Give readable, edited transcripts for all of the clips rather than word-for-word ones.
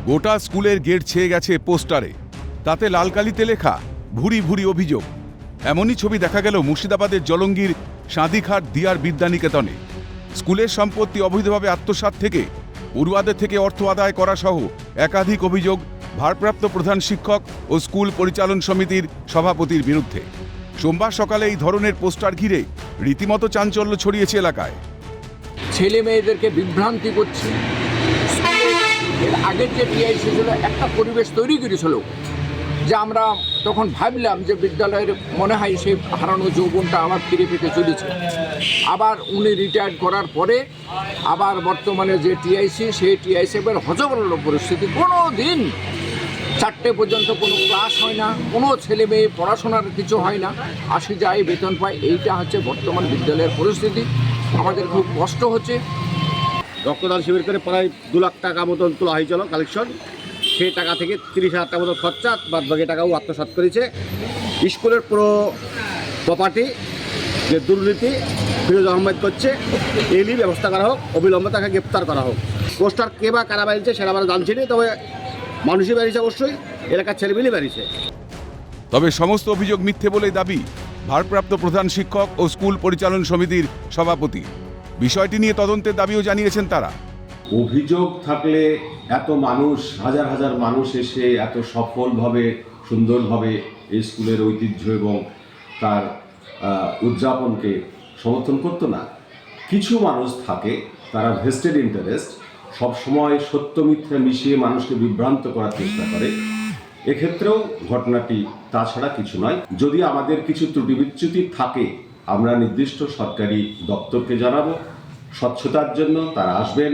গোটা স্কুলের গেট ছেয়ে গেছে পোস্টারে, তাতে লাল কালিতে লেখা ভুরি ভুরি অভিযোগ। এমনই ছবি দেখা গেল মুর্শিদাবাদের জলঙ্গির সাঁদিঘাট দিয়ার বিদ্যানিকেতনে। স্কুলের সম্পত্তি অবৈধভাবে আত্মসাৎ থেকে পড়ুয়াদের থেকে অর্থ আদায় করা সহ একাধিক অভিযোগ ভারপ্রাপ্ত প্রধান শিক্ষক ও স্কুল পরিচালন সমিতির সভাপতির বিরুদ্ধে। সোমবার সকালে এই ধরনের পোস্টার ঘিরে রীতিমতো চাঞ্চল্য ছড়িয়েছে এলাকায়। ছেলে মেয়েদেরকে বিভ্রান্তি করছে। এর আগের যে টিআইসি ছিল একটা পরিবেশ তৈরি করেছিল যে আমরা তখন ভাবলাম যে বিদ্যালয়ের মনে হয় সেই হারানো যৌবনটা আবার ফিরে পেতে চলেছে। আবার উনি রিটায়ার্ড করার পরে আবার বর্তমানে যে টিআইসি সেই টিআইসি এবার হজবরল পরিস্থিতি। কোনো দিন 4টে পর্যন্ত কোনো ক্লাস হয় না, কোনো ছেলে মেয়ে পড়াশোনার কিছু হয় না, আসে যায় বেতন পায়। এইটা হচ্ছে বর্তমান বিদ্যালয়ের পরিস্থিতি। আমাদের খুব কষ্ট হচ্ছে। রক্তদান শিবির করে প্রায় 2 লাখ টাকা মতন তোলা হয়েছিল কালেকশন। সেই টাকা থেকে 30,000 টাকা মতো খরচা, বাদ বাকি টাকাও আত্মসাৎ করেছে। স্কুলের পুরো প্রপার্টি যে দুর্নীতি ফিরোজ আহমেদ করছে, এই নিয়ে ব্যবস্থা করা হোক, অবিলম্বে তাকে গ্রেপ্তার করা হোক। পোস্টার কে বা কারা বাড়িয়েছে সেটা আমরা জানছি না, তবে মানুষই বাড়িয়েছে, অবশ্যই এলাকার ছেলেমেয়েই বাড়িয়েছে। তবে সমস্ত অভিযোগ মিথ্যে বলেই দাবি ভারপ্রাপ্ত প্রধান শিক্ষক ও স্কুল পরিচালন সমিতির সভাপতি। বিষয়টি নিয়ে তদন্তের দাবিও জানিয়েছেন তারা। অভিযোগ থাকলে এত মানুষ, হাজার হাজার মানুষ এসে এত সফলভাবে সুন্দরভাবে এই স্কুলের ঐতিহ্য এবং তার উদযাপনকে সমর্থন করতো না। কিছু মানুষ থাকে, তারা ভেস্টেড ইন্টারেস্ট, সবসময় সত্য মিথ্যা মিশিয়ে মানুষকে বিভ্রান্ত করার চেষ্টা করে। এক্ষেত্রেও ঘটনাটি তাছাড়া কিছু নয়। যদি আমাদের কিছু ত্রুটি বিচ্যুতি থাকে, আমরা নির্দিষ্ট সরকারি দপ্তরকে জানাবো। স্বচ্ছতার জন্য তারা আসবেন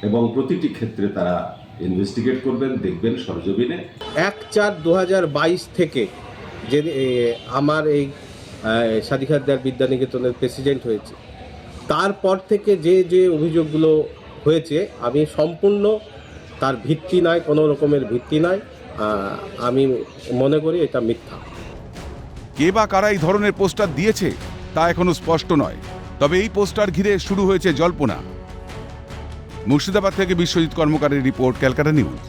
এবং প্রতিটি ক্ষেত্রে তারা ইনভেস্টিগেট করবেন, দেখবেন সরজমিনে। 1/4/2022 থেকে যে আমার এই সাঁদিঘাট দিয়ার বিদ্যানিকেতনের প্রেসিডেন্ট হয়েছে, তারপর থেকে যে অভিযোগগুলো হয়েছে, আমি সম্পূর্ণ তার ভিত্তি নাই, কোনো রকমের ভিত্তি নাই। আমি মনে করি এটা মিথ্যা। কে বা কারা এই ধরনের পোস্টার দিয়েছে তা এখনো স্পষ্ট নয়, তবে এই পোস্টার ঘিরে শুরু হয়েছে জল্পনা। মুর্শিদাবাদ থেকে বিশ্বজিৎ কর্মকারের রিপোর্ট, ক্যালকাটা নিউজ।